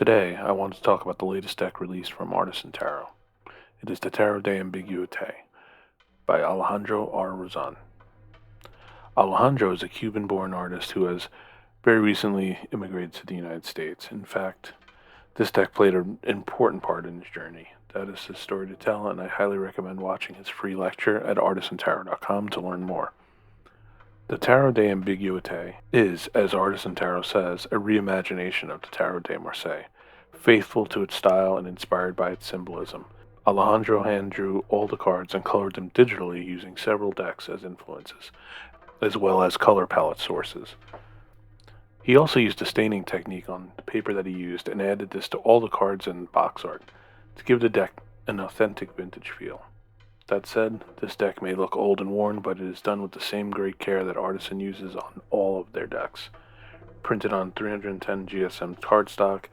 Today, I want to talk about the latest deck released from Artisan Tarot. It is the Tarot de Ambiguités by Alejandro R. Rozan. Alejandro is a Cuban-born artist who has very recently immigrated to the United States. In fact, this deck played an important part in his journey. That is his story to tell, and I highly recommend watching his free lecture at artisantarot.com to learn more. The Tarot de Ambiguités is, as Artisan Tarot says, a reimagination of the Tarot de Marseilles, faithful to its style and inspired by its symbolism. Alejandro hand drew all the cards and colored them digitally using several decks as influences, as well as color palette sources. He also used a staining technique on the paper that he used and added this to all the cards and box art to give the deck an authentic vintage feel. That said, this deck may look old and worn, but it is done with the same great care that Artisan uses on all of their decks. Printed on 310 GSM cardstock,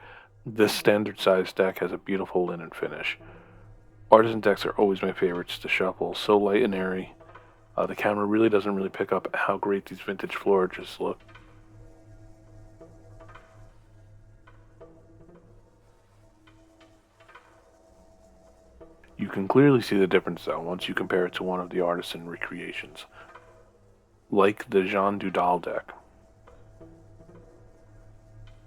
this standard size deck has a beautiful linen finish. Artisan decks are always my favorites to shuffle, so light and airy. The camera really doesn't pick up how great these vintage florages look. You can clearly see the difference though once you compare it to one of the Artisan recreations, like the Jean Dudal deck.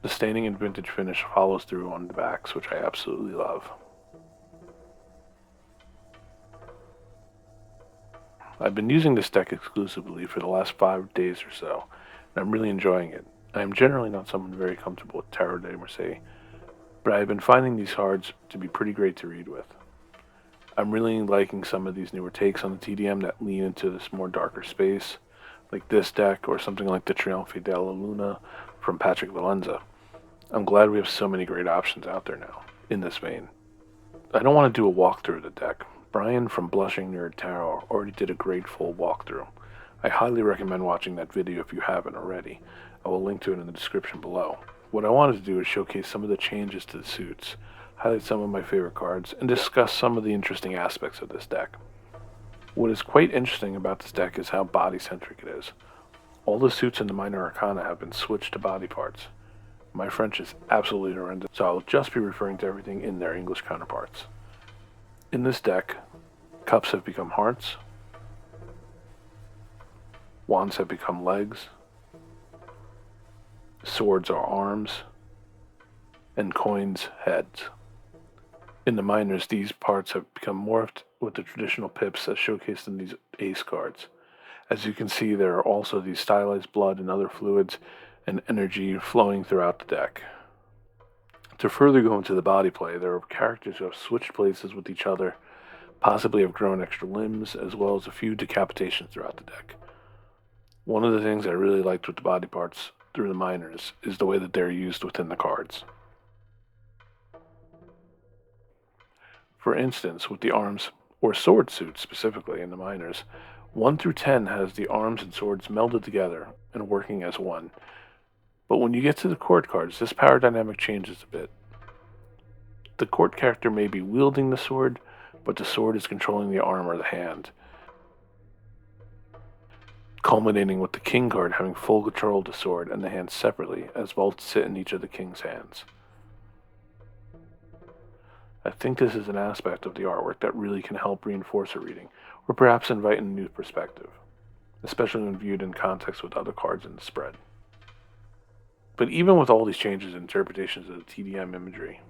The staining and vintage finish follows through on the backs, which I absolutely love. I've been using this deck exclusively for the last 5 days or so, and I'm really enjoying it. I am generally not someone very comfortable with Tarot de Marseilles, but I've been finding these cards to be pretty great to read with. I'm really liking some of these newer takes on the TDM that lean into this more darker space, like this deck or something like the Trionfi della Luna from Patrick Valenza. I'm glad we have so many great options out there now, in this vein. I don't want to do a walkthrough of the deck. Brian from Blushing Nerd Tarot already did a great full walkthrough. I highly recommend watching that video if you haven't already. I will link to it in the description below. What I wanted to do is showcase some of the changes to the suits, highlight some of my favorite cards, and discuss some of the interesting aspects of this deck. What is quite interesting about this deck is how body-centric it is. All the suits in the minor arcana have been switched to body parts. My French is absolutely horrendous, so I'll just be referring to everything in their English counterparts. In this deck, cups have become hearts, wands have become legs, swords are arms, and coins heads. In the minors, these parts have become morphed with the traditional pips as showcased in these ace cards. As you can see, there are also these stylized blood and other fluids and energy flowing throughout the deck. To further go into the body play, there are characters who have switched places with each other, possibly have grown extra limbs, as well as a few decapitations throughout the deck. One of the things I really liked with the body parts through the minors is the way that they're used within the cards. For instance, with the arms or sword suits specifically in the minors, 1 through 10 has the arms and swords melded together and working as one. But when you get to the court cards, this power dynamic changes a bit. The court character may be wielding the sword, but the sword is controlling the arm or the hand, culminating with the king card having full control of the sword and the hand separately, as both sit in each of the king's hands. I think this is an aspect of the artwork that really can help reinforce a reading, or perhaps invite a new perspective, especially when viewed in context with other cards in the spread. But even with all these changes and interpretations of the TDM imagery,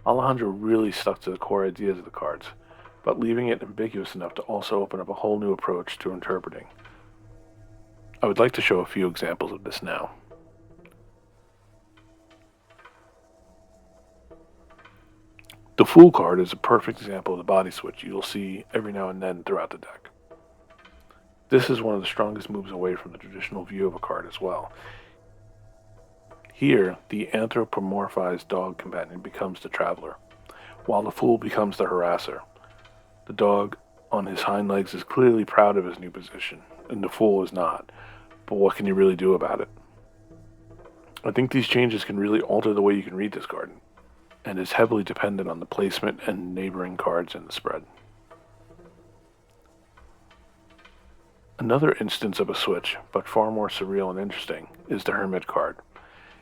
Alejandro really stuck to the core ideas of the cards, but leaving it ambiguous enough to also open up a whole new approach to interpreting. I would like to show a few examples of this now. The Fool card is a perfect example of the body switch you'll see every now and then throughout the deck. This is one of the strongest moves away from the traditional view of a card as well. Here, the anthropomorphized dog companion becomes the traveler, while the Fool becomes the harasser. The dog on his hind legs is clearly proud of his new position, and the Fool is not, but what can you really do about it? I think these changes can really alter the way you can read this card, and is heavily dependent on the placement and neighboring cards in the spread. Another instance of a switch, but far more surreal and interesting, is the Hermit card.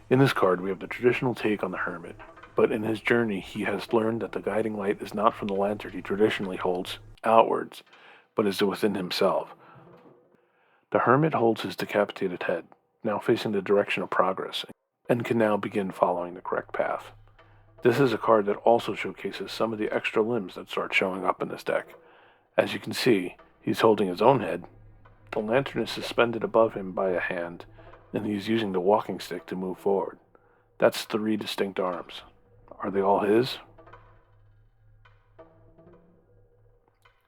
In this card, we have the traditional take on the Hermit, but in his journey, he has learned that the guiding light is not from the lantern he traditionally holds outwards, but is within himself. The Hermit holds his decapitated head, now facing the direction of progress, and can now begin following the correct path. This is a card that also showcases some of the extra limbs that start showing up in this deck. As you can see, he's holding his own head, the lantern is suspended above him by a hand, and he is using the walking stick to move forward. That's 3 distinct arms. Are they all his?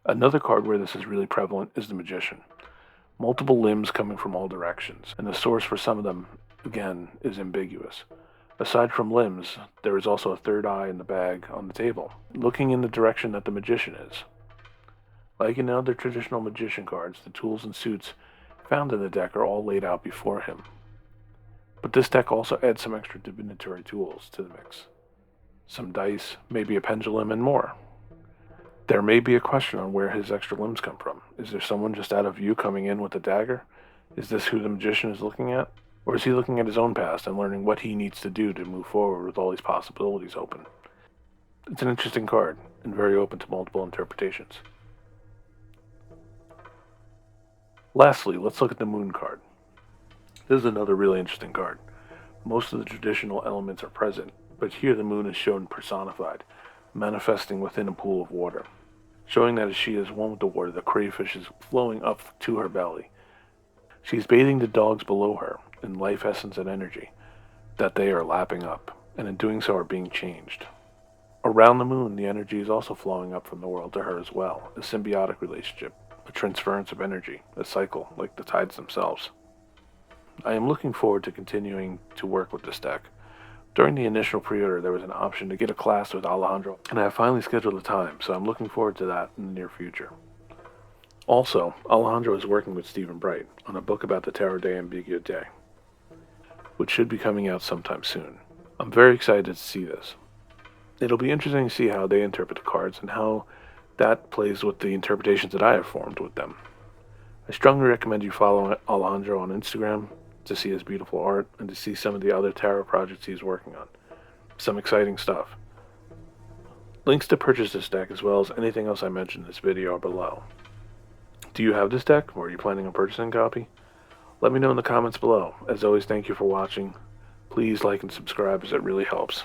Another card where this is really prevalent is the Magician. Multiple limbs coming from all directions, and the source for some of them, again, is ambiguous. Aside from limbs, there is also a third eye in the bag on the table, looking in the direction that the Magician is. Like in other traditional Magician cards, the tools and suits found in the deck are all laid out before him. But this deck also adds some extra divinatory tools to the mix. Some dice, maybe a pendulum, and more. There may be a question on where his extra limbs come from. Is there someone just out of view coming in with a dagger? Is this who the Magician is looking at? Or is he looking at his own past and learning what he needs to do to move forward with all these possibilities open? It's an interesting card, and very open to multiple interpretations. Lastly, let's look at the Moon card. This is another really interesting card. Most of the traditional elements are present, but here the moon is shown personified, manifesting within a pool of water, showing that as she is one with the water, the crayfish is flowing up to her belly. She is bathing the dogs below her in life essence and energy that they are lapping up, and in doing so are being changed. Around the moon, the energy is also flowing up from the world to her as well, a symbiotic relationship, a transference of energy, a cycle like the tides themselves. I am looking forward to continuing to work with this deck. During the initial pre-order, there was an option to get a class with Alejandro, and I have finally scheduled a time, so I'm looking forward to that in the near future. Also, Alejandro is working with Stephen Bright on a book about the Tarot de Ambiguïtés, which should be coming out sometime soon. I'm very excited to see this. It'll be interesting to see how they interpret the cards and how that plays with the interpretations that I have formed with them. I strongly recommend you follow Alejandro on Instagram to see his beautiful art and to see some of the other tarot projects he's working on. Some exciting stuff. Links to purchase this deck as well as anything else I mentioned in this video are below. Do you have this deck, or are you planning on purchasing a copy? Let me know in the comments below. As always, thank you for watching. Please like and subscribe as it really helps.